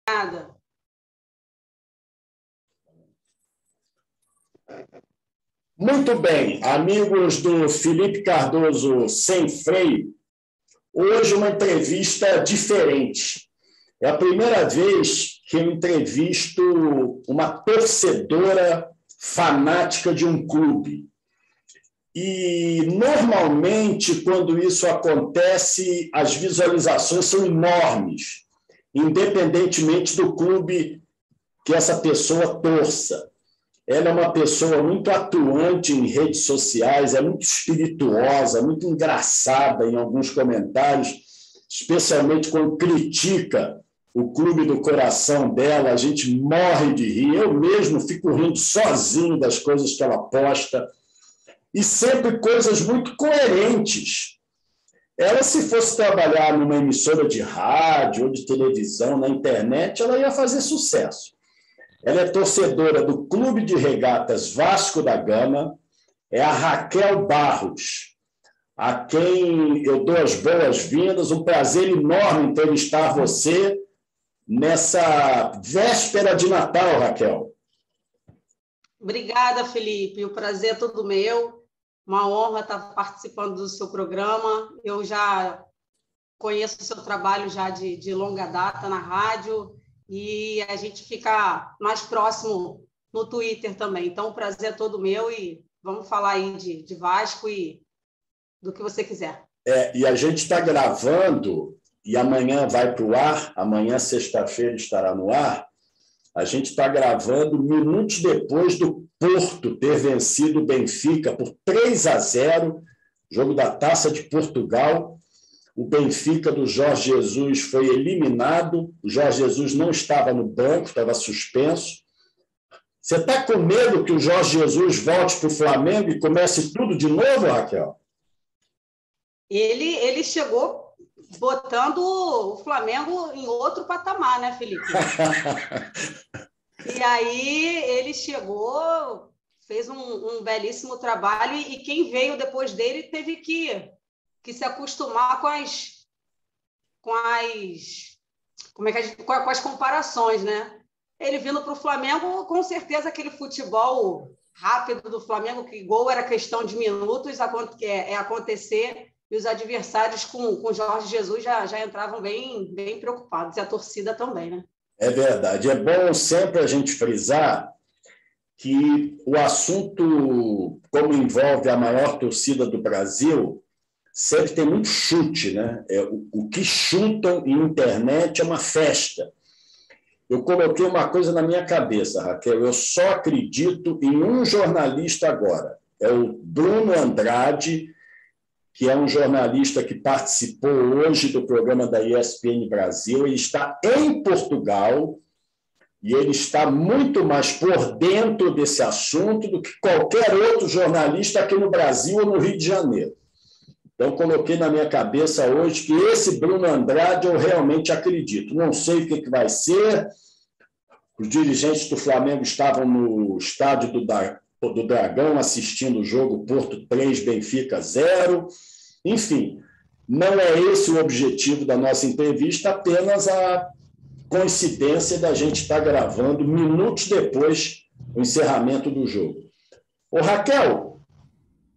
Obrigada. Muito bem, amigos do Felipe Cardoso Sem Freio, hoje uma entrevista diferente. É a primeira vez que eu entrevisto uma torcedora fanática de um clube. E, normalmente, quando isso acontece, as visualizações são enormes, independentemente do clube que essa pessoa torça. Ela é uma pessoa muito atuante em redes sociais, é muito espirituosa, muito engraçada em alguns comentários, especialmente quando critica o clube do coração dela, a gente morre de rir. Eu mesmo fico rindo sozinho das coisas que ela posta, e sempre coisas muito coerentes. Ela, se fosse trabalhar numa emissora de rádio ou de televisão, na internet, ela ia fazer sucesso. Ela é torcedora do Clube de Regatas Vasco da Gama, é a Raquel Barros, a quem eu dou as boas-vindas. Um prazer enorme entrevistar você nessa véspera de Natal, Raquel. Obrigada, Felipe. O prazer é todo meu. Uma honra estar participando do seu programa. Eu já conheço o seu trabalho já de longa data na rádio e a gente fica mais próximo no Twitter também. Então, o prazer é todo meu e vamos falar aí de Vasco e do que você quiser. E a gente está gravando e amanhã vai para o ar, amanhã, sexta-feira, estará no ar. A gente está gravando minutos depois do Porto ter vencido o Benfica por 3-0, jogo da Taça de Portugal. O Benfica do Jorge Jesus foi eliminado, o Jorge Jesus não estava no banco, estava suspenso. Você está com medo que o Jorge Jesus volte para o Flamengo e comece tudo de novo, Raquel? Ele chegou botando o Flamengo em outro patamar, né, Felipe? E aí ele chegou, fez um belíssimo trabalho e quem veio depois dele teve que se acostumar com as comparações, né? Ele vindo para o Flamengo, com certeza aquele futebol rápido do Flamengo, que gol era questão de minutos, acontecer, e os adversários com Jorge Jesus já entravam bem preocupados, e a torcida também, né? É verdade. É bom sempre a gente frisar que o assunto, como envolve a maior torcida do Brasil, sempre tem muito chute, né? O que chutam em internet é uma festa. Eu coloquei uma coisa na minha cabeça, Raquel, eu só acredito em um jornalista agora, é o Bruno Andrade, que é um jornalista que participou hoje do programa da ESPN Brasil. Ele está em Portugal e ele está muito mais por dentro desse assunto do que qualquer outro jornalista aqui no Brasil ou no Rio de Janeiro. Então, coloquei na minha cabeça hoje que esse Bruno Andrade eu realmente acredito. Não sei o que vai ser. Os dirigentes do Flamengo estavam no estádio do Dragão assistindo o jogo Porto 3, Benfica 0. Enfim, não é esse o objetivo da nossa entrevista, apenas a coincidência da gente estar gravando minutos depois do encerramento do jogo. Ô, Raquel.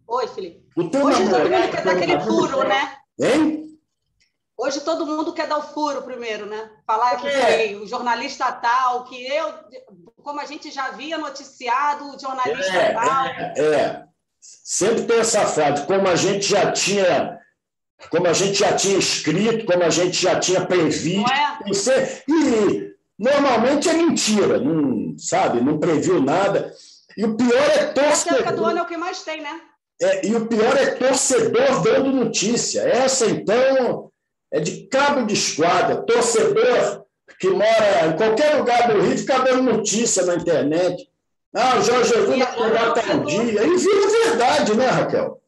Oi, Felipe. O teu Hoje namorado, todo mundo quer dar aquele furo, né? Hein? Hoje todo mundo quer dar o furo primeiro, né? Falar que foi o jornalista tal, como a gente já havia noticiado, o jornalista tal. Sempre tem essa frase, como a gente já tinha escrito, como a gente já tinha previsto. Não é? E normalmente é mentira, não previu nada. E o pior é torcedor. Essa época do ano é o que mais tem, né? E o pior é torcedor dando notícia. Essa, então, é de cabo de esquadra. Torcedor que mora em qualquer lugar do Rio fica dando notícia na internet. O Jorge Jesus vai jogar tal dia. E vira verdade, né, Raquel?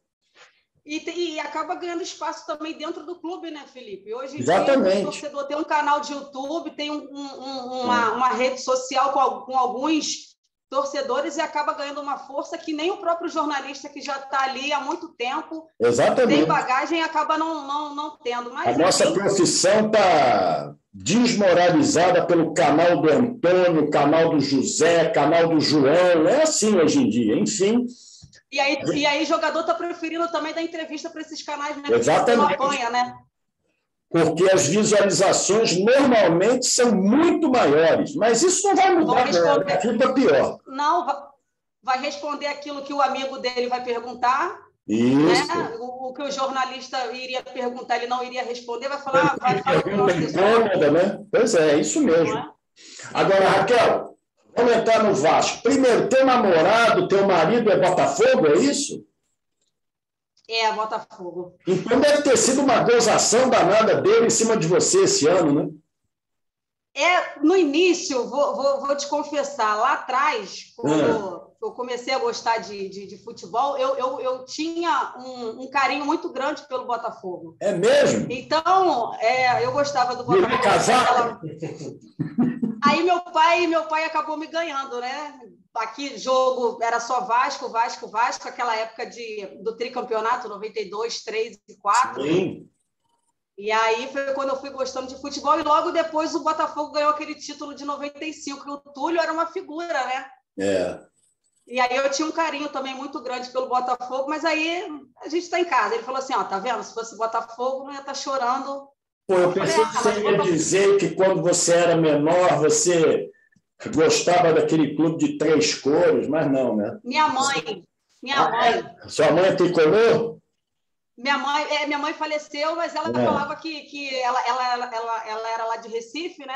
E acaba ganhando espaço também dentro do clube, né, Felipe? Hoje em Exatamente. dia, o torcedor tem um canal de YouTube, tem uma rede social com alguns torcedores e acaba ganhando uma força que nem o próprio jornalista que já está ali há muito tempo Exatamente. tem bagagem e acaba não tendo. Mas, a nossa profissão está desmoralizada pelo canal do Antônio, canal do José, canal do João. É assim hoje em dia, enfim. E aí jogador está preferindo também dar entrevista para esses canais, né? Exatamente. Porque apanha, né? Porque as visualizações normalmente são muito maiores, mas isso não vai mudar, fica pior. Não, vai responder aquilo que o amigo dele vai perguntar, isso. Né? O que o jornalista iria perguntar, ele não iria responder, vai falar... Pergunta incômoda, né? Pois é isso mesmo. É? Agora, Raquel, vamos entrar no Vasco. Primeiro, teu namorado, teu marido é Botafogo, é isso? É, Botafogo. Então deve ter sido uma gozação danada dele em cima de você esse ano, né? No início, vou te confessar, lá atrás, quando eu comecei a gostar de futebol, eu tinha um carinho muito grande pelo Botafogo. É mesmo? Então, eu gostava do Botafogo. Aí meu pai acabou me ganhando, né? Aqui, jogo era só Vasco, aquela época do tricampeonato, 92, 3 e 4. Sim. E aí foi quando eu fui gostando de futebol, e logo depois o Botafogo ganhou aquele título de 95, que o Túlio era uma figura, né? E aí eu tinha um carinho também muito grande pelo Botafogo, mas aí a gente está em casa. Ele falou assim, tá vendo? Se fosse Botafogo, não ia estar chorando. Pô, eu pensei que você ia dizer que quando você era menor, você gostava daquele clube de 3 cores, mas não, né? Minha mãe. Sua mãe é tricolor? Minha mãe faleceu, mas ela falava que ela era lá de Recife, né?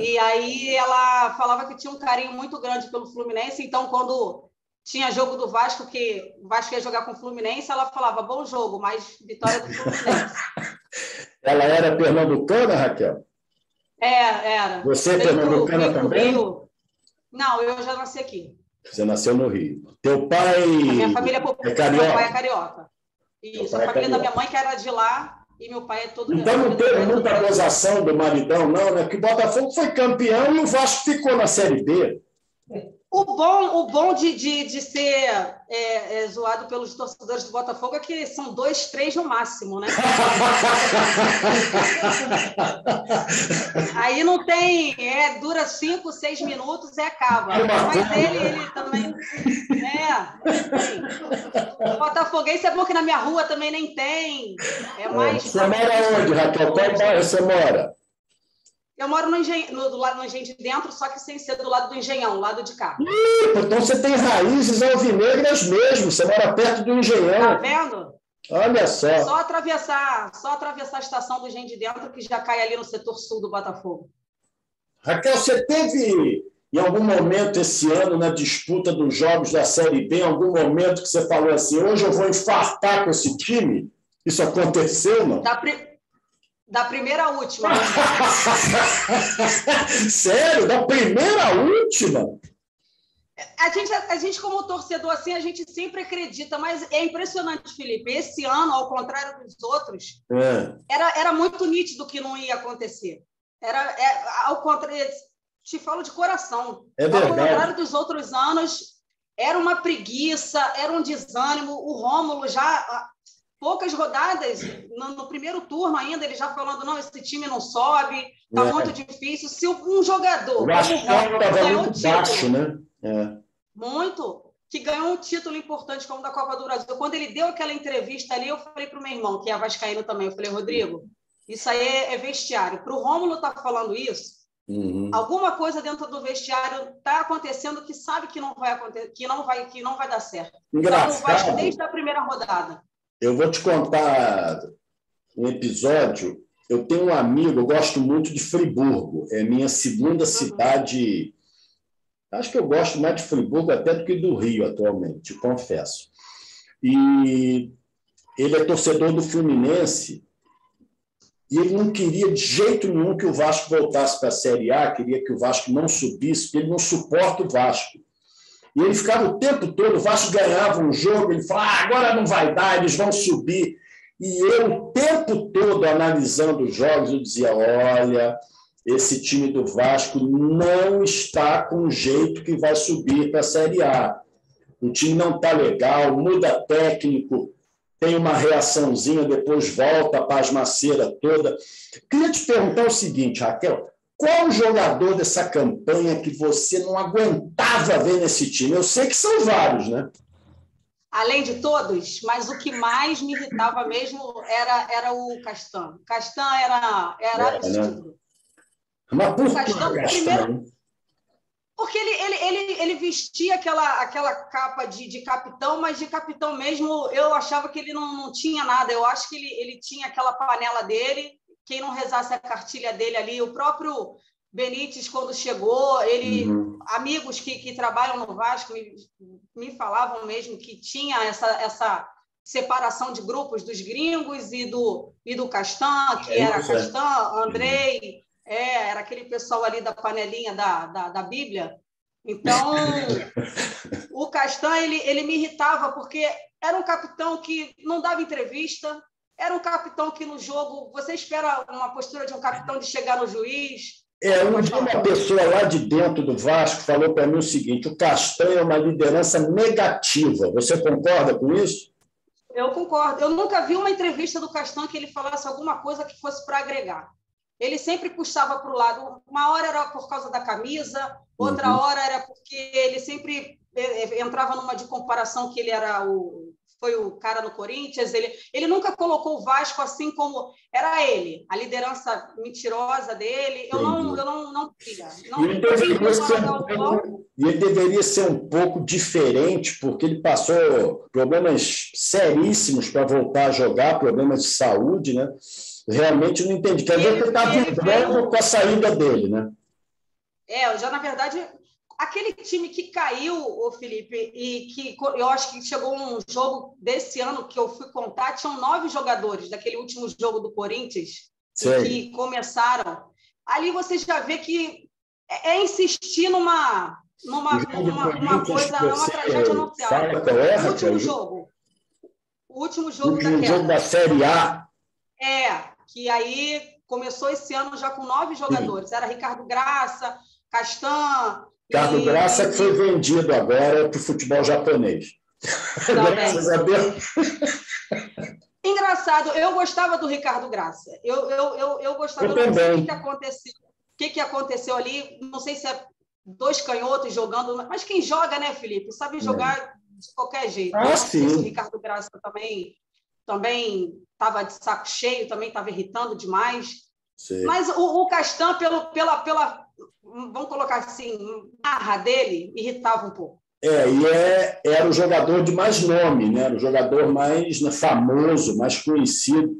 E aí ela falava que tinha um carinho muito grande pelo Fluminense. Então, quando tinha jogo do Vasco, que o Vasco ia jogar com o Fluminense, ela falava, bom jogo, mas vitória do Fluminense. Ela era pernambucana, Raquel? Era. Você é pernambucana também? Rio. Não, eu já nasci aqui. Você nasceu no Rio. Teu pai a minha família é carioca? Meu pai é carioca. Isso, a família da minha mãe que era de lá, e meu pai é todo... Então não teve muita gozação do maridão, não, né? Porque o Botafogo foi campeão e o Vasco ficou na Série B. O bom de ser zoado pelos torcedores do Botafogo é que são 2, 3 no máximo, né? Aí não tem... dura 5, 6 minutos e acaba. Mas ele também... O botafoguense é bom que na minha rua também nem tem. Você mora onde, Raquel? Qual bairro você mora? Eu moro no Engenho de Dentro, só que sem ser do lado do Engenhão, lado de cá. Então você tem raízes alvinegras mesmo. Você mora perto do Engenhão. Tá vendo? Olha só. Só atravessar a estação do Engenho de Dentro, que já cai ali no setor sul do Botafogo. Raquel, você teve, em algum momento esse ano, na disputa dos jogos da Série B, em algum momento que você falou assim, hoje eu vou infartar com esse time? Isso aconteceu, não? Da primeira à última. Sério? Da primeira à última? A gente, como torcedor, assim, a gente sempre acredita, mas é impressionante, Felipe. Esse ano, ao contrário dos outros, era muito nítido que não ia acontecer. Ao contrário, te falo de coração. É verdade. Ao contrário dos outros anos, era uma preguiça, era um desânimo. O Rômulo já... poucas rodadas, no primeiro turno ainda, ele já falando, não, esse time não sobe, está muito difícil. Se um jogador ganhou um título, né? Muito, que ganhou um título importante como o da Copa do Brasil, quando ele deu aquela entrevista ali, eu falei para o meu irmão, que é vascaíno também, eu falei, Rodrigo, isso aí é vestiário. Para o Rômulo estar falando isso, alguma coisa dentro do vestiário está acontecendo que sabe que não vai acontecer, que não vai dar certo. Engraçado. Então, o Vasco desde a primeira rodada. Eu vou te contar um episódio. Eu tenho um amigo, eu gosto muito de Friburgo. É minha segunda cidade. Acho que eu gosto mais de Friburgo até do que do Rio atualmente, confesso. E ele é torcedor do Fluminense e ele não queria de jeito nenhum que o Vasco voltasse para a Série A, queria que o Vasco não subisse, porque ele não suporta o Vasco. E ele ficava o tempo todo, o Vasco ganhava um jogo, ele falava, agora não vai dar, eles vão subir. E eu, o tempo todo, analisando os jogos, eu dizia, olha, esse time do Vasco não está com o jeito que vai subir para a Série A. O time não está legal, muda técnico, tem uma reaçãozinha, depois volta a pasmaceira toda. Queria te perguntar o seguinte, Raquel, qual jogador dessa campanha que você não aguentava ver nesse time? Eu sei que são vários, né? Além de todos, mas o que mais me irritava mesmo era o Castan. O Castan era absurdo. Né? Mas por que Castan, primeiro, porque ele vestia aquela capa de capitão, mas de capitão mesmo eu achava que ele não tinha nada. Eu acho que ele tinha aquela panela dele, quem não rezasse a cartilha dele ali, o próprio Benítez, quando chegou, amigos que trabalham no Vasco me falavam mesmo que tinha essa separação de grupos dos gringos e do Castan, que era Castan, Andrei, era aquele pessoal ali da panelinha da Bíblia. Então, o Castan, ele me irritava, porque era um capitão que não dava entrevista, era um capitão que no jogo, você espera uma postura de um capitão de chegar no juiz. Uma pessoa lá de dentro do Vasco falou para mim o seguinte, o Castan é uma liderança negativa. Você concorda com isso? Eu concordo. Eu nunca vi uma entrevista do Castan que ele falasse alguma coisa que fosse para agregar. Ele sempre puxava para o lado. Uma hora era por causa da camisa, outra hora era porque ele sempre entrava numa de comparação que ele foi o cara no Corinthians. Ele nunca colocou o Vasco assim como era ele, a liderança mentirosa dele. Eu não queria. E ele deveria ser um pouco diferente, porque ele passou problemas seríssimos para voltar a jogar, problemas de saúde, né? Realmente não entendi. Quer dizer que ele está vibrando com a saída dele, né? Na verdade, aquele time que caiu, o Felipe, e que eu acho que chegou um jogo desse ano que eu fui contar, tinham 9 jogadores daquele último jogo do Corinthians que começaram. Ali você já vê que é insistir numa coisa, numa tragédia anunciada. O último jogo da Série A. Que aí começou esse ano já com 9 jogadores. Era Ricardo Graça, Castan... Ricardo Graça que foi vendido agora para o futebol japonês. Graças a Deus. Engraçado, eu gostava do Ricardo Graça. Eu gostava. Eu também. O que aconteceu ali? Não sei se é 2 canhotos jogando, mas quem joga, né, Felipe? Sabe jogar de qualquer jeito. Sim. O Ricardo Graça também estava de saco cheio, também estava irritando demais. Sim. Mas o Castan, pela vamos colocar assim, marra dele, irritava um pouco. Era o jogador de mais nome, né? Era o jogador mais famoso, mais conhecido.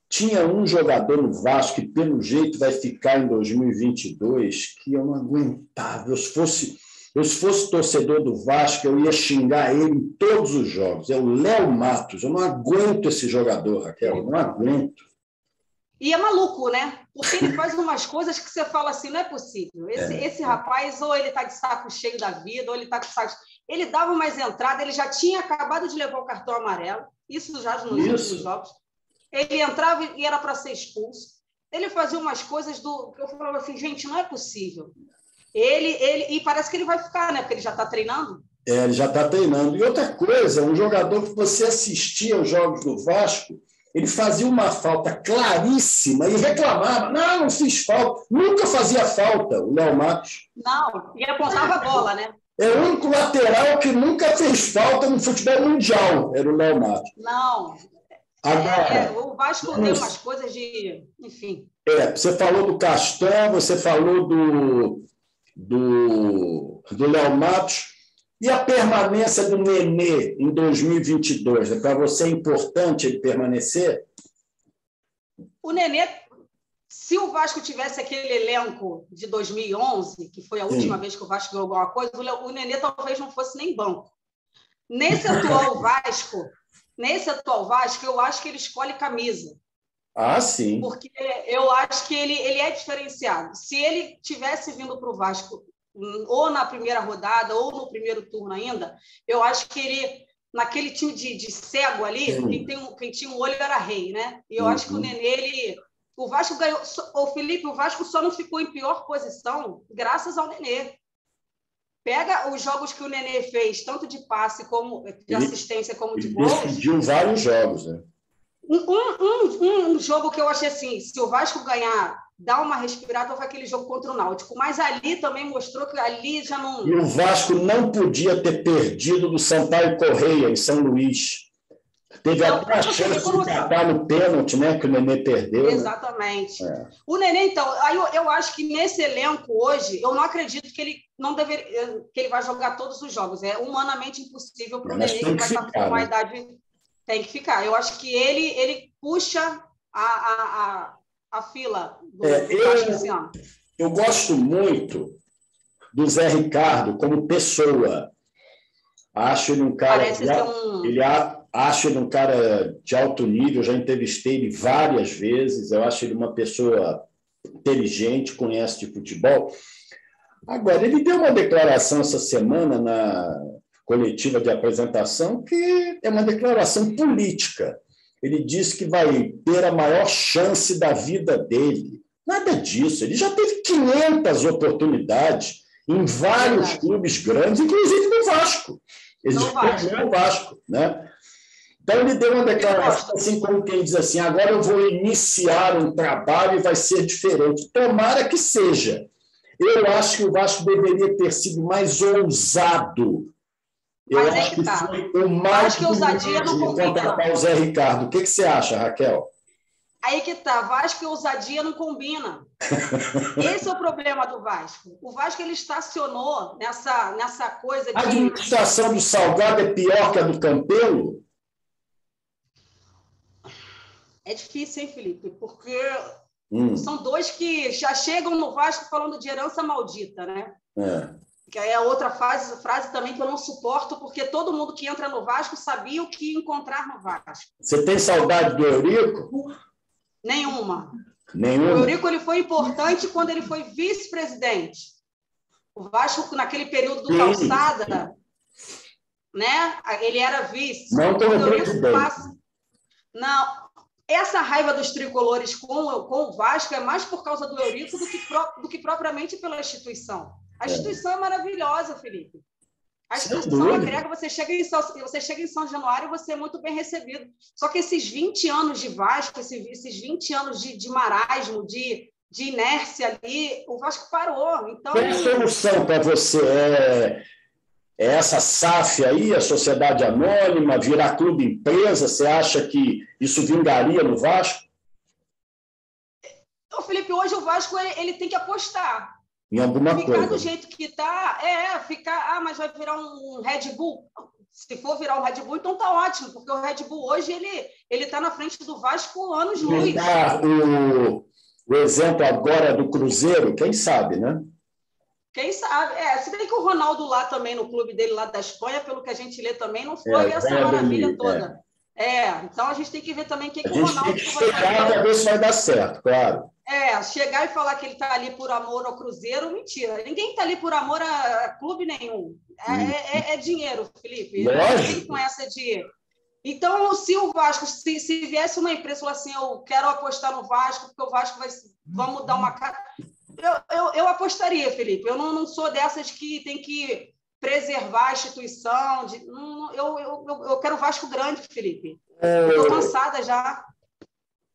Tinha um jogador no Vasco que, pelo jeito, vai ficar em 2022, que eu não aguentava. Se fosse torcedor do Vasco, eu ia xingar ele em todos os jogos. É o Léo Matos. Eu não aguento esse jogador, Raquel. Eu não aguento. E é maluco, né? Porque ele faz umas coisas que você fala assim, não é possível. Esse rapaz, ou ele está de saco cheio da vida, ou ele está com saco... Ele dava umas entradas, ele já tinha acabado de levar o cartão amarelo, isso já nos últimos jogos. Ele entrava e era para ser expulso. Ele fazia umas coisas que eu falava assim, gente, não é possível. E parece que ele vai ficar, né? Porque ele já está treinando. Ele já está treinando. E outra coisa, um jogador que você assistia aos jogos do Vasco, ele fazia uma falta claríssima e reclamava. Não fiz falta. Nunca fazia falta, o Léo Matos. Não, e apontava a bola, né? É o único lateral que nunca fez falta no futebol mundial, era o Léo Matos. Não. Agora, o Vasco tem umas coisas de... Enfim. Você falou do Castan, você falou do Léo Matos. E a permanência do Nenê em 2022? Para você é importante ele permanecer? O Nenê, se o Vasco tivesse aquele elenco de 2011, que foi a última vez que o Vasco ganhou alguma coisa, o Nenê talvez não fosse nem banco. Nesse atual Vasco, eu acho que ele escolhe camisa. Sim. Porque eu acho que ele é diferenciado. Se ele tivesse vindo para o Vasco ou na primeira rodada, ou no primeiro turno ainda, eu acho que ele, naquele time de cego ali, quem tinha um olho era rei, né? E eu acho que o Nenê, O Vasco ganhou. Ô, Felipe, o Vasco só não ficou em pior posição graças ao Nenê. Pega os jogos que o Nenê fez, tanto de passe, como de assistência, como de gols. Ele decidiu vários jogos, né? Um jogo que eu achei assim, se o Vasco ganhar, dá uma respirada, foi aquele jogo contra o Náutico. Mas ali também mostrou que ali já não... E o Vasco não podia ter perdido do Sampaio Correia, em São Luís. Teve até a chance de empatar no pênalti, né, que o Nenê perdeu. Exatamente. Né? O Nenê, então, aí eu acho que nesse elenco hoje, eu não acredito que ele não deveria, que ele vai jogar todos os jogos. É humanamente impossível para o Nenê, que vai estar com uma idade... Tem que ficar. Eu acho que ele puxa a fila do Vasco esse ano. Eu gosto muito do Zé Ricardo como pessoa. Acho ele um cara... Acho ele um cara de alto nível, já entrevistei ele várias vezes, eu acho ele uma pessoa inteligente, conhece de futebol. Agora, ele deu uma declaração essa semana na coletiva de apresentação que é uma declaração política. Ele disse que vai ter a maior chance da vida dele. Nada disso, ele já teve 500 oportunidades em vários clubes grandes, inclusive no Vasco. Ele já pegou o Vasco, né? Então, ele deu uma declaração assim, como quem diz assim, agora eu vou iniciar um trabalho e vai ser diferente. Tomara que seja. Eu acho que o Vasco deveria ter sido mais ousado. Eu acho que foi o mais acho que ousadia não combina. Contratar o Zé Ricardo. O que você acha, Raquel? Aí que tá, Vasco e ousadia não combina. Esse é o problema do Vasco. O Vasco ele estacionou nessa coisa de... A administração do Salgado é pior que a do Campelo? É difícil, hein, Felipe? Porque são dois que já chegam no Vasco falando de herança maldita, né? Que aí é outra frase também que eu não suporto, porque todo mundo que entra no Vasco sabia o que encontrar no Vasco. Você tem saudade do Eurico? Nenhuma. O Nenhuma? Eurico ele foi importante quando ele foi vice-presidente. O Vasco, naquele período do Calçada, né? Ele era vice. Não como presidente. Não. Essa raiva dos tricolores com o Vasco é mais por causa do Eurico do que propriamente pela instituição. A instituição é maravilhosa, Felipe. A instituição agrega, você chega em São Januário e você é muito bem recebido. Só que esses 20 anos de Vasco, esses 20 anos de marasmo, de inércia ali, o Vasco parou. Então, qual é a solução para você? É essa SAF aí, a Sociedade Anônima, virar clube empresa? Você acha que isso vingaria no Vasco? Então, Felipe, hoje o Vasco ele tem que apostar. Em alguma coisa. Ficar do jeito que está, mas vai virar um Red Bull. Se for virar um Red Bull, então tá ótimo, porque o Red Bull hoje ele está na frente do Vasco anos-luz. O exemplo agora do Cruzeiro, quem sabe, né? Quem sabe? Se bem que o Ronaldo lá também, no clube dele lá da Espanha, pelo que a gente lê também, não foi essa maravilha toda. Então a gente tem que ver também o que o Ronaldo vai fazer. A gente tem que esperar para ver se vai dar certo, claro. Chegar e falar que ele está ali por amor ao Cruzeiro, mentira. Ninguém está ali por amor a clube nenhum. É dinheiro, Felipe. Não tem com essa de... Então, se o Vasco, se viesse uma empresa e falar assim, eu quero apostar no Vasco, porque o Vasco vamos dar uma cara... Eu apostaria, Felipe. Eu não sou dessas que tem que preservar a instituição. Eu quero o Vasco grande, Felipe. Estou cansada já.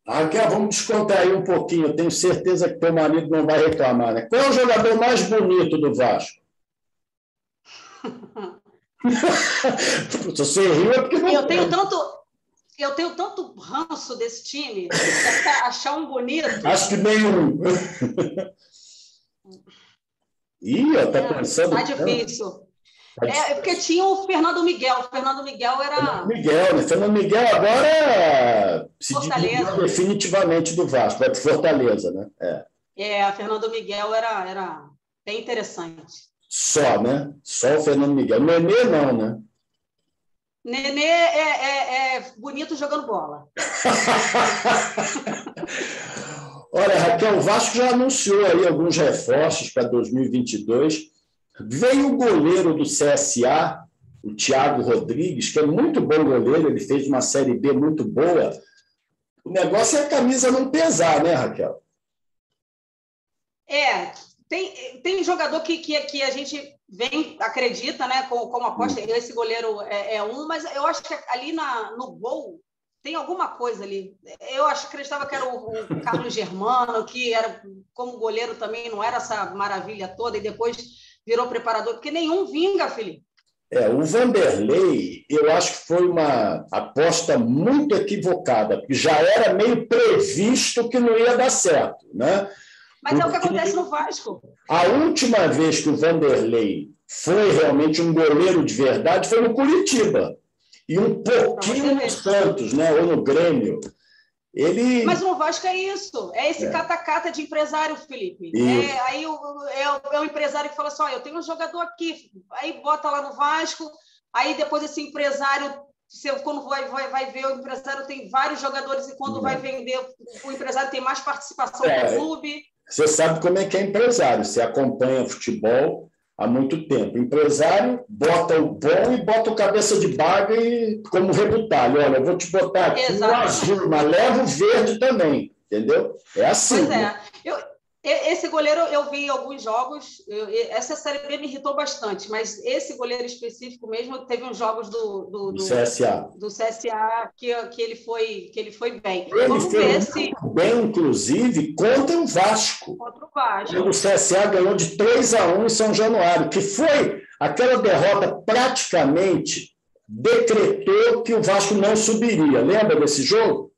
Raquel, vamos descontrair um pouquinho. Eu tenho certeza que teu marido não vai reclamar, né? Qual é o jogador mais bonito do Vasco? Você riu é porque não... Eu tenho tanto ranço desse time, achar um bonito. Acho que nenhum. Tá pensando... Tá difícil. Porque tinha o Fernando Miguel. O Fernando Miguel era... Fernando Miguel agora se desligou definitivamente do Vasco. Vai para Fortaleza, né? Fernando Miguel era bem interessante. Só, né? Só o Fernando Miguel. Nenê não, né? Nenê é bonito jogando bola. Olha, Raquel, o Vasco já anunciou aí alguns reforços para 2022. Veio o goleiro do CSA, o Thiago Rodrigues, que é muito bom goleiro, ele fez uma Série B muito boa. O negócio é a camisa não pesar, né, Raquel? Tem jogador que a gente acredita, né, como aposta, esse goleiro é um, mas eu acho que ali no gol tem alguma coisa ali. Eu acreditava que era o Carlos Germano, que era como goleiro também, não era essa maravilha toda, e depois virou preparador, porque nenhum vinga, Felipe. O Vanderlei, eu acho que foi uma aposta muito equivocada, porque já era meio previsto que não ia dar certo, né? Mas é o que acontece no Vasco. A última vez que o Vanderlei foi realmente um goleiro de verdade foi no Curitiba. E um pouquinho no Santos, né? Ou no Grêmio. Mas no Vasco é isso. É esse cata-cata de empresário, Felipe. Aí é o empresário que fala assim, eu tenho um jogador aqui. Aí bota lá no Vasco. Aí depois esse empresário... quando vai ver, o empresário tem vários jogadores e quando vai vender, o empresário tem mais participação no clube. Você sabe como é que é empresário. Você acompanha futebol há muito tempo. O empresário bota o bom e bota o cabeça de baga como rebutalho. Olha, eu vou te botar aqui o azul, mas leva o verde também. Entendeu? É assim. Pois é. Esse goleiro eu vi em alguns jogos, essa Série B me irritou bastante, mas esse goleiro específico mesmo teve uns jogos do CSA que ele foi bem. Vamos ver se bem, inclusive, contra o Vasco. Contra o Vasco. O CSA ganhou de 3-1 em São Januário, que foi aquela derrota praticamente decretou que o Vasco não subiria. Lembra desse jogo?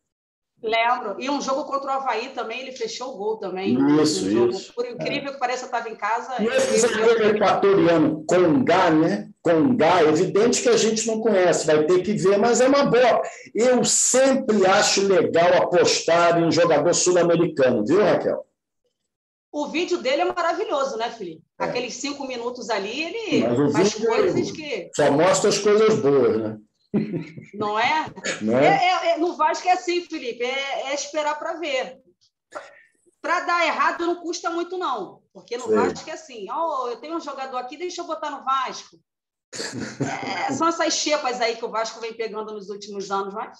Lembro. E um jogo contra o Avaí também, ele fechou o gol também. Isso. Por incrível que pareça, eu estava em casa. E esse zagueiro equatoriano, Congá, né? Congá, evidente que a gente não conhece, vai ter que ver, mas é uma boa. Eu sempre acho legal apostar em um jogador sul-americano, viu, Raquel? O vídeo dele é maravilhoso, né, Felipe? Aqueles 5 minutos ali, ele faz coisas que... Só mostra as coisas boas, né? Não é? Não é? No Vasco é assim, Felipe, é esperar para ver. Para dar errado não custa muito, não. Porque no Vasco é assim, eu tenho um jogador aqui, deixa eu botar no Vasco. São essas xepas aí que o Vasco vem pegando nos últimos anos, mas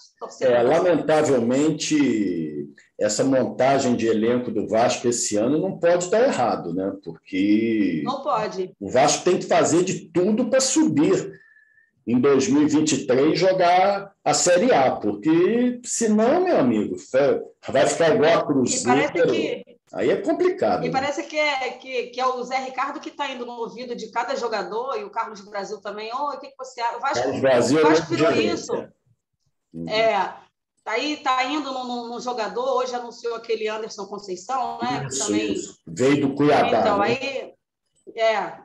lamentavelmente, essa montagem de elenco do Vasco esse ano não pode dar errado, né? Porque não pode. O Vasco tem que fazer de tudo para subir em 2023 jogar a Série A, porque senão, meu amigo, vai ficar igual a Cruzeiro. Aí é complicado. E parece que é o Zé Ricardo que está indo no ouvido de cada jogador, e o Carlos Brasil também. O que você acha? O Vasco virou isso. Aí está indo num jogador, hoje anunciou aquele Anderson Conceição, né? Isso. Veio do Cuiabá. Então, né?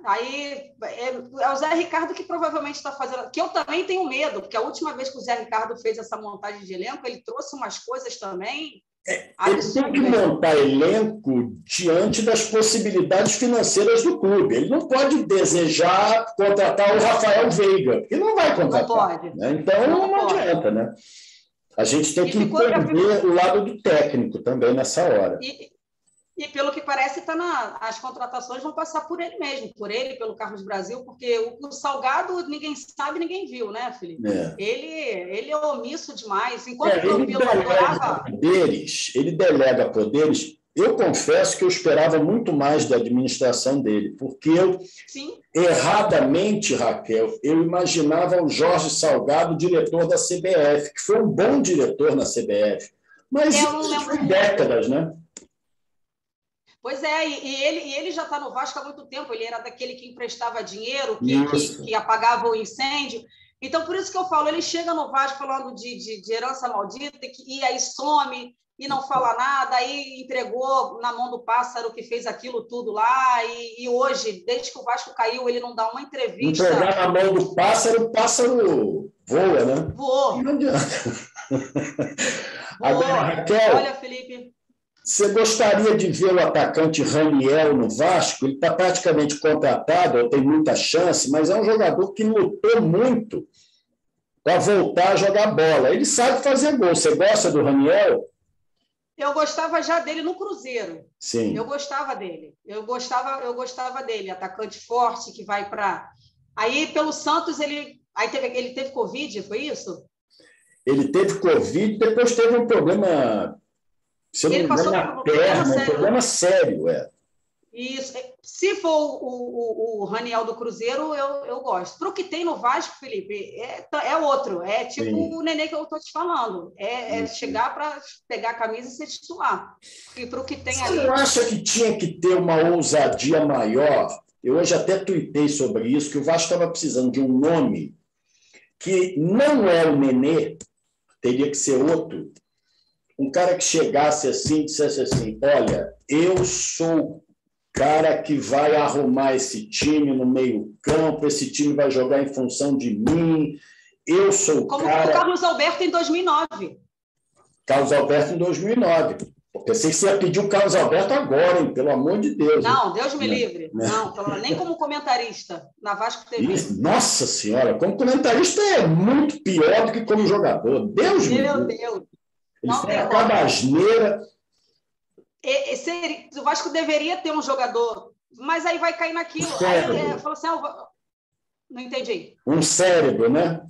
Aí é o Zé Ricardo que provavelmente está fazendo, que eu também tenho medo, porque a última vez que o Zé Ricardo fez essa montagem de elenco, ele trouxe umas coisas também Ele tem que montar elenco diante das possibilidades financeiras do clube. Ele não pode desejar contratar o Rafael Veiga, porque não vai contratar. Não pode. Né? Então, não adianta, né? A gente tem que entender o lado do técnico também nessa hora. E pelo que parece, as contratações vão passar por ele mesmo, pelo Carlos Brasil, porque o Salgado ninguém sabe, ninguém viu, né, Felipe? Ele é omisso demais. Enquanto o Campelo adorava... Ele delega poderes. Eu confesso que eu esperava muito mais da administração dele, porque erradamente, Raquel, eu imaginava o Jorge Salgado, diretor da CBF, que foi um bom diretor na CBF. Mas isso foi décadas, né? Pois é, e ele já está no Vasco há muito tempo, ele era daquele que emprestava dinheiro, que apagava o incêndio. Então, por isso que eu falo, ele chega no Vasco falando de herança maldita, e aí some, e não fala nada, aí entregou na mão do pássaro que fez aquilo tudo lá, e hoje, desde que o Vasco caiu, ele não dá uma entrevista. Entregar na mão do pássaro, o pássaro voa, né? Voou. Não adianta. Agora, Raquel... Olha, Felipe... Você gostaria de ver o atacante Raniel no Vasco? Ele está praticamente contratado, tem muita chance, mas é um jogador que lutou muito para voltar a jogar bola. Ele sabe fazer gol. Você gosta do Raniel? Eu gostava já dele no Cruzeiro. Sim. Eu gostava dele. Eu gostava dele. Atacante forte que vai para... Aí, pelo Santos, ele teve Covid, foi isso? Ele teve Covid, depois teve um problema, se eu não me engano, na perna, um problema sério. Isso. Se for o Raniel do Cruzeiro, eu gosto. Para o que tem no Vasco, Felipe, é outro. É tipo Sim. o Nenê que eu estou te falando. É chegar para pegar a camisa e ser titular. E para o que tem ali... Você não acha que tinha que ter uma ousadia maior? Eu hoje até tuitei sobre isso, que o Vasco estava precisando de um nome que não é o Nenê, teria que ser outro. Um cara que chegasse assim e dissesse assim, olha, eu sou cara que vai arrumar esse time no meio-campo, esse time vai jogar em função de mim, eu sou o cara... Como o Carlos Alberto em 2009. Carlos Alberto em 2009. Eu pensei que você ia pedir o Carlos Alberto agora, hein? Pelo amor de Deus. Não, Deus me livre. Não, nem como comentarista na Vasco TV. Isso, nossa Senhora, como comentarista é muito pior do que como jogador. Deus me livre. Meu Deus. Ele foi a cabasneira. O Vasco deveria ter um jogador, mas aí vai cair naquilo. Aí falou assim, não entendi. Um cérebro, né?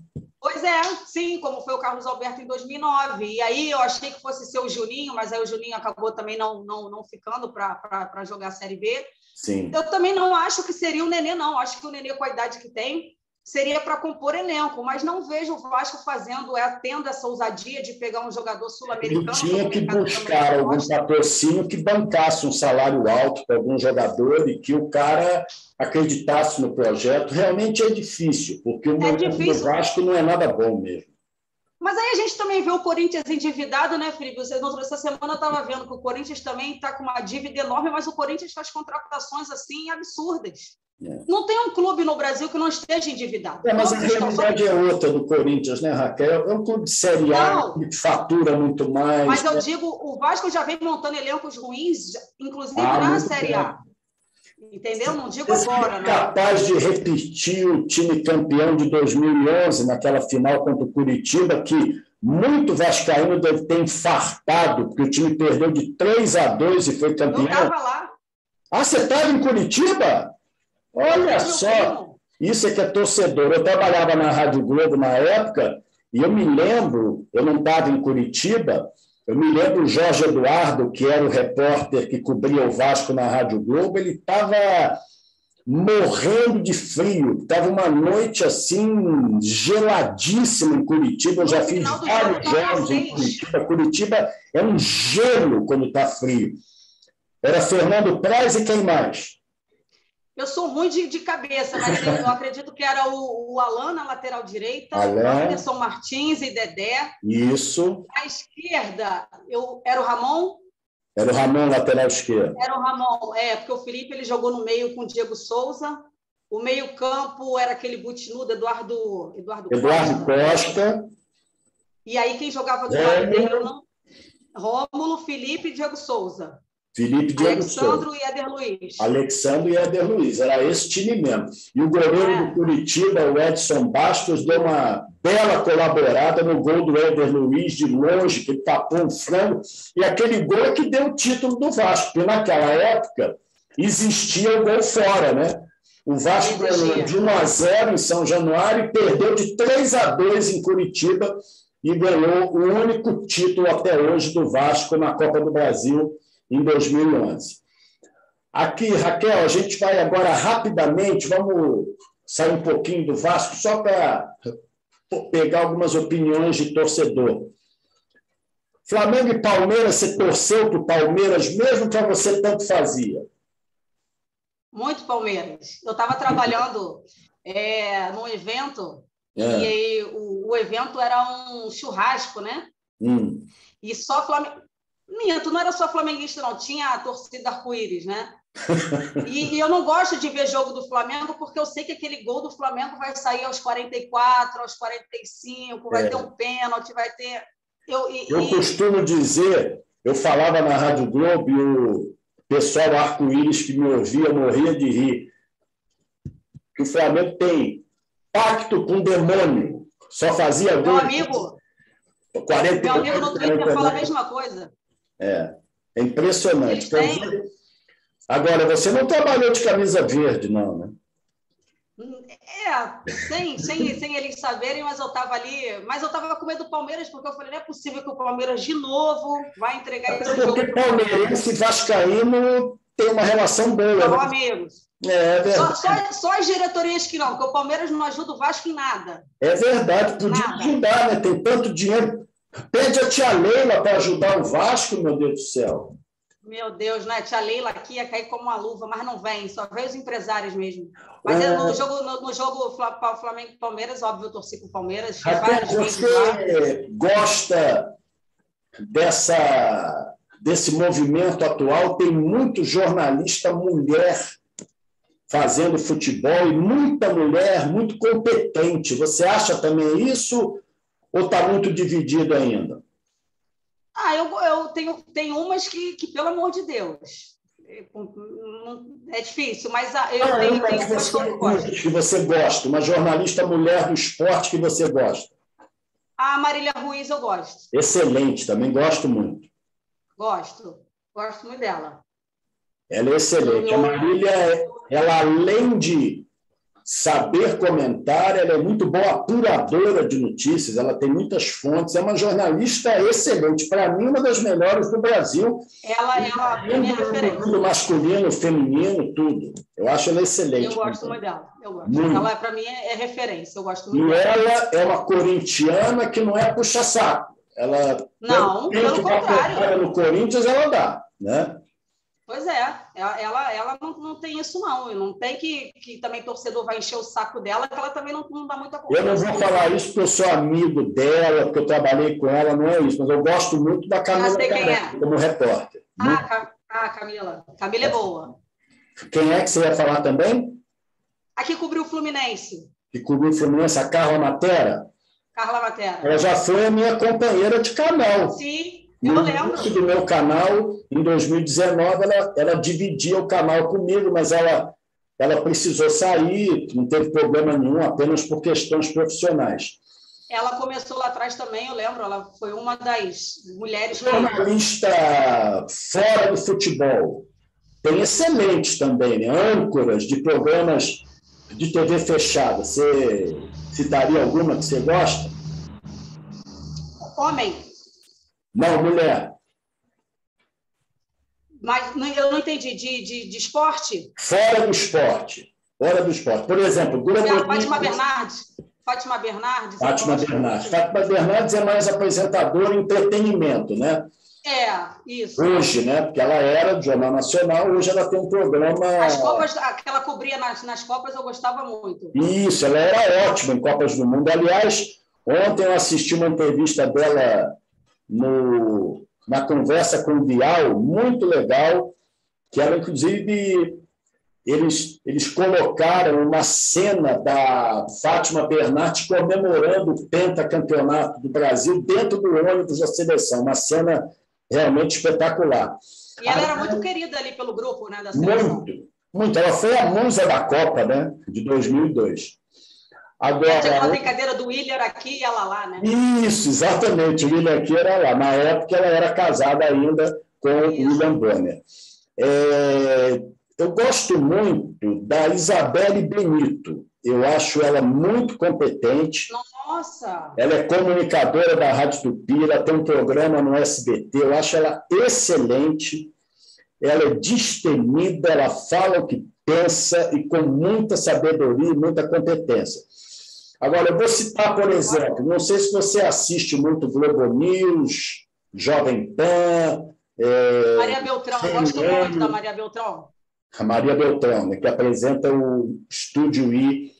Pois é, sim, como foi o Carlos Alberto em 2009. E aí eu achei que fosse ser o Juninho, mas aí o Juninho acabou também não ficando para jogar a Série B. Sim. Eu também não acho que seria o Nenê, não. Acho que o Nenê, com a idade que tem, seria para compor elenco, mas não vejo o Vasco tendo essa ousadia de pegar um jogador sul-americano. Ele tinha que buscar algum patrocínio que bancasse um salário alto para algum jogador e que o cara acreditasse no projeto. Realmente é difícil, porque o momento do Vasco não é nada bom mesmo. Mas aí a gente também vê o Corinthians endividado, né, Felipe? Essa semana eu estava vendo que o Corinthians também está com uma dívida enorme, mas o Corinthians faz contratações assim absurdas. Não tem um clube no Brasil que não esteja endividado. Mas a realidade é outra do Corinthians, né, Raquel? É um clube de Série A que fatura muito mais. Mas eu digo, o Vasco já vem montando elencos ruins, inclusive na Série A. Entendeu? Não digo agora. Não. Capaz de repetir o time campeão de 2011, naquela final contra o Curitiba, que muito vascaíno deve ter infartado, porque o time perdeu de 3-2 e foi campeão. Eu estava lá. Ah, você estava em Curitiba? Olha só, isso é que é torcedor. Eu trabalhava na Rádio Globo na época e eu me lembro, eu não estava em Curitiba, eu me lembro o Jorge Eduardo, que era o repórter que cobria o Vasco na Rádio Globo, ele estava morrendo de frio. Estava uma noite assim, geladíssima em Curitiba. Eu já fiz vários jogos em Curitiba. Curitiba é um gelo quando está frio. Era Fernando Praz e quem mais? Eu sou ruim de cabeça, mas eu acredito que era o Alan na lateral direita, Anderson Martins e Dedé. Isso. À esquerda, era o Ramon? Era o Ramon, lateral esquerdo. Era o Ramon, porque o Felipe ele jogou no meio com o Diego Souza. O meio-campo era aquele butinudo, Eduardo Costa. E aí quem jogava do lado dele era Rômulo, Felipe e Diego Souza. Alexandro e Éder Luiz. Alexandro e Éder Luiz, era esse time mesmo. E o goleiro do Curitiba, o Edson Bastos, deu uma bela colaborada no gol do Éder Luiz de longe, que tapou um frango, e aquele gol é que deu o título do Vasco, porque naquela época existia o gol fora, né? O Vasco ganhou de 1-0 em São Januário e perdeu de 3-2 em Curitiba e ganhou o único título até hoje do Vasco na Copa do Brasil em 2011. Aqui, Raquel, a gente vai agora rapidamente, vamos sair um pouquinho do Vasco, só para pegar algumas opiniões de torcedor. Flamengo e Palmeiras, você torceu para o Palmeiras mesmo que você tanto fazia? Muito Palmeiras. Eu estava trabalhando num evento, e aí, o evento era um churrasco, né? E só Flamengo... Minto, não era só flamenguista, não. Tinha a torcida arco-íris, né? E eu não gosto de ver jogo do Flamengo porque eu sei que aquele gol do Flamengo vai sair aos 44, aos 45, vai ter um pênalti, vai ter... Eu costumo dizer, eu falava na Rádio Globo e o pessoal arco-íris que me ouvia morria de rir, que o Flamengo tem pacto com o demônio, só fazia gol... Meu amigo no Twitter fala a mesma coisa. É impressionante. Agora, você não trabalhou de camisa verde, não, né? Sem eles saberem, mas eu estava ali. Mas eu estava com medo do Palmeiras, porque eu falei, não é possível que o Palmeiras, de novo, vai entregar esse jogo. Porque palmeirense e vascaíno tem uma relação boa. São né? amigos. É verdade. Só as diretorias que não, porque o Palmeiras não ajuda o Vasco em nada. É verdade, podia ajudar, né? Tem tanto dinheiro. Pede a tia Leila para ajudar o Vasco, meu Deus do céu. Meu Deus, né? Tia Leila aqui ia cair como uma luva, mas não vem, só vem os empresários mesmo. Mas no jogo Flamengo e Palmeiras, óbvio, eu torci para o Palmeiras. Até você gosta desse movimento atual? Tem muito jornalista mulher fazendo futebol e muita mulher muito competente. Você acha também isso ou está muito dividido ainda? Eu tenho umas que, pelo amor de Deus, é difícil, mas tenho umas que você gosta, uma jornalista mulher do esporte que você gosta. A Marília Ruiz eu gosto. Excelente, também gosto muito. Gosto muito dela. Ela é excelente. A Marília, ela além de saber comentar, ela é muito boa apuradora de notícias, ela tem muitas fontes, é uma jornalista excelente, para mim, uma das melhores do Brasil. Ela é minha referência. Tudo masculino, feminino, tudo. Eu acho ela excelente. Eu gosto muito dela. Ela, para mim, é referência. Eu gosto muito dela. E ela é uma corintiana que não é puxa-saco. Não, pelo contrário. No Corinthians, ela dá, né? Pois é, ela não tem isso, não. Não tem que também torcedor vai encher o saco dela, que ela também não dá muita confiança. Eu não vou falar isso porque eu sou amigo dela, porque eu trabalhei com ela, não é isso, mas eu gosto muito da Camila como repórter. Camila. Camila é boa. Quem é que você ia falar também? A que cobriu o Fluminense. Que cobriu o Fluminense, a Carla Matera? Carla Matera. Ela já foi a minha companheira de canal. Sim. Eu lembro. No do meu canal, em 2019, ela dividia o canal comigo, mas ela precisou sair, não teve problema nenhum, apenas por questões profissionais. Ela começou lá atrás também, eu lembro, ela foi uma das mulheres... Jornalista fora do futebol. Tem excelentes também, né? Âncoras de programas de TV fechada. Você citaria alguma que você gosta? Homem. Não, mulher. Mas eu não entendi. De esporte? Fora do esporte. Por exemplo, Fátima Bernardes. Fátima Bernardes. Fátima Bernardes é mais apresentadora em entretenimento, né? Isso. Hoje, né? Porque ela era do Jornal Nacional, hoje ela tem um programa... As Copas, que ela cobria nas Copas, eu gostava muito. Isso, ela era ótima em Copas do Mundo. Aliás, ontem eu assisti uma entrevista dela na conversa com o Bial, muito legal, que ela, inclusive, eles colocaram uma cena da Fátima Bernardes comemorando o pentacampeonato do Brasil dentro do ônibus da seleção, uma cena realmente espetacular. E ela era muito querida ali pelo grupo, né, da seleção. Muito. Ela foi a musa da Copa, né, de 2002. Agora, tinha aquela brincadeira do William aqui e ela lá, né? Isso, exatamente. O William aqui era lá. Na época, ela era casada ainda com o William Bonner. Eu gosto muito da Isabelle Benito. Eu acho ela muito competente. Nossa! Ela é comunicadora da Rádio Tupi, ela tem um programa no SBT. Eu acho ela excelente. Ela é destemida, ela fala o que pensa e com muita sabedoria e muita competência. Agora, eu vou citar, por exemplo, não sei se você assiste muito Globo News, Jovem Pan... Maria Beltrão, eu gosto muito da Maria Beltrão. A Maria Beltrão, né, que apresenta o Estúdio I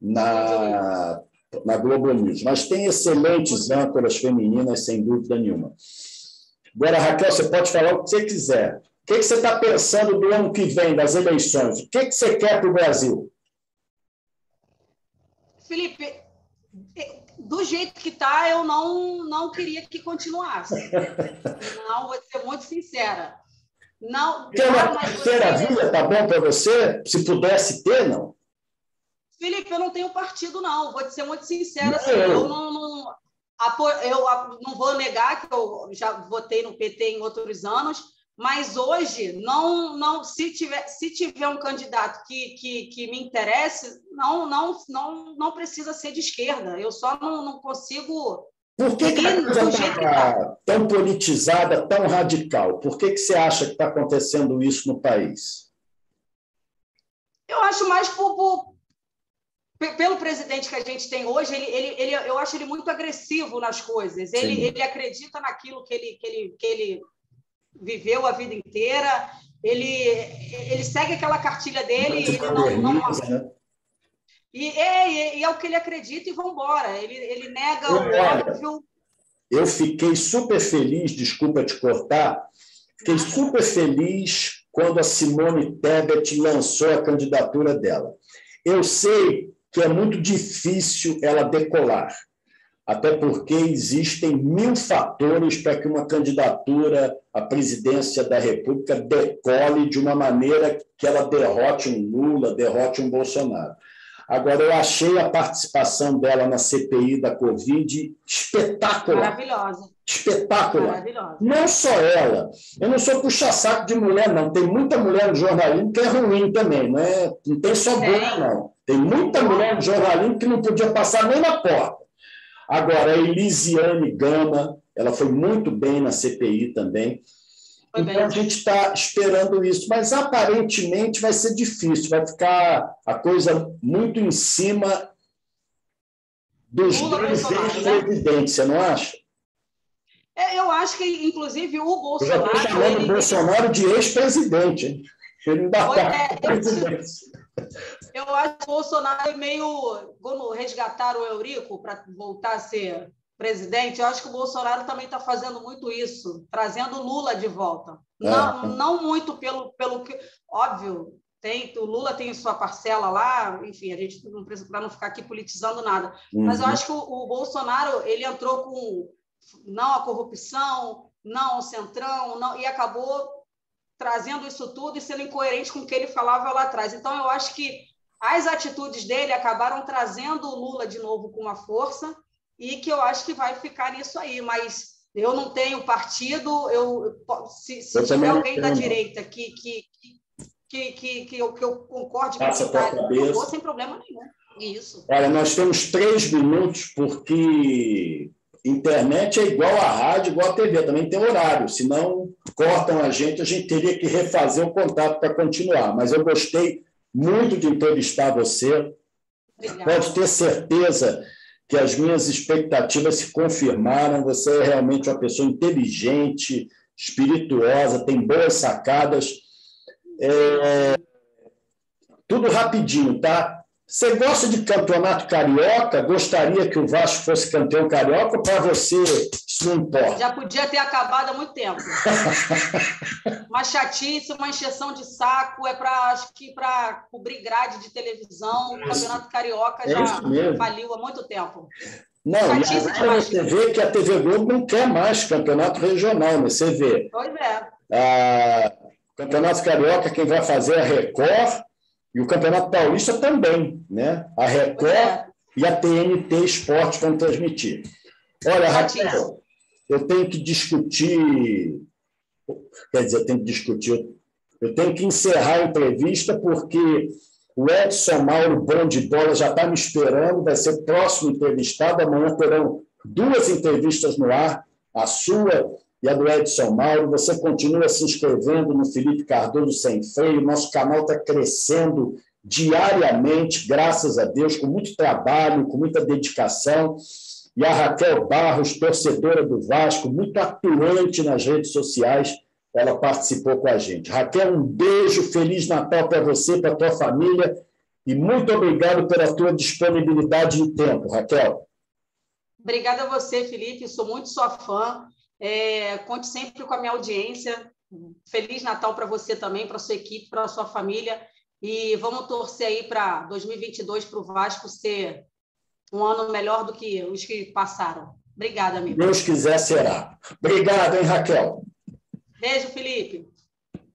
na Globo News. Mas tem excelentes âncoras femininas, sem dúvida nenhuma. Agora, Raquel, você pode falar o que você quiser. O que você está pensando do ano que vem, das eleições? O que você quer para o Brasil? Felipe, do jeito que está, eu não queria que continuasse. Não, vou ser muito sincera. Não. Ter uma terceira via está bom para você? Se pudesse ter, não? Felipe, eu não tenho partido, não. Vou te ser muito sincera. Assim, eu não vou negar que eu já votei no PT em outros anos, Mas hoje, se tiver um candidato que me interesse, não precisa ser de esquerda. Eu só não consigo Por que a coisa está tão politizada, tão radical? Por que você acha que está acontecendo isso no país? Eu acho mais pelo presidente que a gente tem hoje, eu acho ele muito agressivo nas coisas. Ele acredita naquilo que ele viveu a vida inteira, ele segue aquela cartilha dele, ele né? E é o que ele acredita e vamos embora. Ele nega o óbvio. Eu fiquei super feliz, desculpa te cortar, fiquei super feliz quando a Simone Tebet lançou a candidatura dela. Eu sei que é muito difícil ela decolar, até porque existem 1000 fatores para que uma candidatura à presidência da República decole de uma maneira que ela derrote um Lula, derrote um Bolsonaro. Agora, eu achei a participação dela na CPI da Covid espetacular. Maravilhosa. Espetacular. Maravilhosa. Não só ela. Eu não sou puxa-saco de mulher, não. Tem muita mulher no jornalismo que é ruim também. Não tem só boa, não. Tem muita mulher no jornalismo que não podia passar nem na porta. Agora, a Elisiane Gama, ela foi muito bem na CPI também. Então, a gente está esperando isso, mas aparentemente vai ser difícil, vai ficar a coisa muito em cima dos dois ex-presidentes, você não acha? Eu acho que, inclusive, o Bolsonaro... Eu já estou chamando o Bolsonaro de ex-presidente. Ele ainda está presidente. Eu acho que o Bolsonaro é meio... Quando resgataram o Eurico para voltar a ser presidente, eu acho que o Bolsonaro também está fazendo muito isso, trazendo o Lula de volta. Não muito pelo que... Óbvio, o Lula tem sua parcela lá, enfim, a gente não precisa, para não ficar aqui politizando nada. Mas eu acho que o Bolsonaro ele entrou com não a corrupção, não o centrão, e acabou trazendo isso tudo e sendo incoerente com o que ele falava lá atrás. Então, eu acho que as atitudes dele acabaram trazendo o Lula de novo com uma força e que eu acho que vai ficar nisso aí, mas eu não tenho partido, se tiver alguém da direita que eu concorde com ele, eu vou sem problema nenhum. Isso. Olha, nós temos 3 minutos, porque internet é igual a rádio, igual a TV, também tem horário, senão cortam a gente teria que refazer o contato para continuar, mas eu gostei muito de entrevistar você. Obrigada. Pode ter certeza que as minhas expectativas se confirmaram. Você é realmente uma pessoa inteligente, espirituosa, tem boas sacadas. Tudo rapidinho, tá? Você gosta de campeonato carioca? Gostaria que o Vasco fosse campeão carioca? Ou para você isso não importa? Já podia ter acabado há muito tempo. Uma chatice, uma encheção de saco, acho que para cobrir grade de televisão, o campeonato carioca já faliu há muito tempo. Não, chatice e agora você vê que a TV Globo não quer mais campeonato regional, né? Você vê. Pois é. Campeonato carioca, quem vai fazer é a Record. E o Campeonato Paulista também, né? A Record e a TNT Esporte vão transmitir. Olha, Raquel, eu tenho que discutir... Quer dizer, eu tenho que encerrar a entrevista porque o Edson Mauro, bom de bola, já está me esperando, vai ser o próximo entrevistado. Amanhã terão 2 entrevistas no ar, a sua e a do Edson Mauro. Você continua se inscrevendo no Felipe Cardoso Sem Freio. Nosso canal está crescendo diariamente, graças a Deus, com muito trabalho, com muita dedicação. E a Raquel Barros, torcedora do Vasco, muito atuante nas redes sociais, ela participou com a gente. Raquel, um beijo, Feliz Natal para você, para a tua família, e muito obrigado pela tua disponibilidade de tempo, Raquel. Obrigada a você, Felipe, sou muito sua fã. Conte sempre com a minha audiência. Feliz Natal para você também, para a sua equipe, para a sua família. E vamos torcer aí para 2022 para o Vasco ser um ano melhor do que os que passaram. Obrigada, amigo. Deus quiser, será. Obrigado, hein, Raquel? Beijo, Felipe.